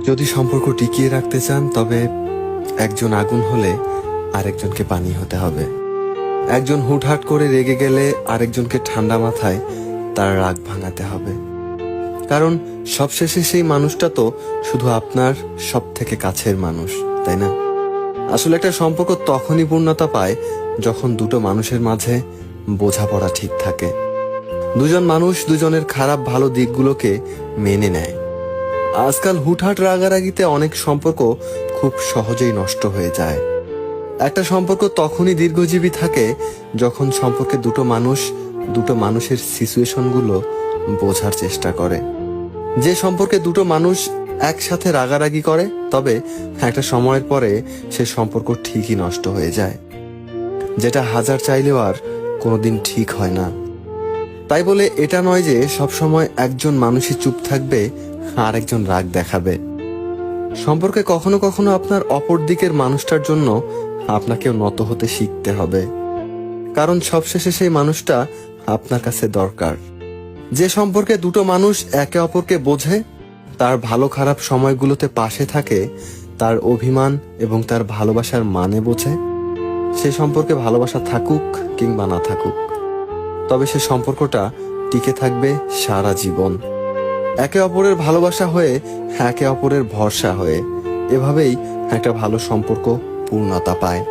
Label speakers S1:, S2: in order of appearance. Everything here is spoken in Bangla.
S1: যদি সম্পর্ক টিকিয়ে রাখতে চান তবে একজন আগুন হলে আরেকজনকে পানি হতে হবে। একজন হুটহাট করে রেগে গেলে আরেকজনকে ঠান্ডা মাথায় তার রাগ ভাঙাতে হবে। কারণ সবশেষে সেই মানুষটা তো শুধু আপনার সব থেকে কাছের মানুষ, তাই না? আসলে একটা সম্পর্ক তখনই পূর্ণতা পায় যখন দুটো মানুষের মাঝে বোঝাপড়া ঠিক থাকে, দুজন মানুষ দুজনের খারাপ ভালো দিকগুলোকে মেনে নেয়। আজকাল হুটহাট রাগারাগিতে অনেক সম্পর্ক খুব সহজেই নষ্ট হয়ে যায়। একটা সম্পর্ক তখনই দীর্ঘজীবী থাকে যখন সম্পর্কে দুটো মানুষের সিচুয়েশনগুলো বোঝার চেষ্টা করে। যে সম্পর্কে দুটো মানুষ একসাথে রাগারাগি করে তবে একটা সময়ের পরে সে সম্পর্ক ঠিকই নষ্ট হয়ে যায়, যেটা হাজার চাইলেও আর কোনোদিন ঠিক হয় না। তাই বলে এটা নয় যে সবসময় একজন মানুষই চুপ থাকবে আর একজন রাগ দেখাবে। সম্পর্কে কখনো কখনো আপনার অপর দিকের মানুষটার জন্য আপনাকেও নত হতে শিখতে হবে, কারণ সবশেষে সেই মানুষটা আপনার কাছে দরকার। যে সম্পর্কে দুটো মানুষ একে অপরকে বোঝে, তার ভালো খারাপ সময়গুলোতে পাশে থাকে, তার অভিমান এবং তার ভালোবাসার মানে বোঝে, সে সম্পর্কে ভালোবাসা থাকুক কিংবা না থাকুক, তবে সে সম্পর্কটা টিকে থাকবে সারা জীবন। একে অপরের ভালোবাসা হয়ে, একে অপরের ভরসা হয়ে, এভাবেই একটা ভালো সম্পর্ক পূর্ণতা পায়।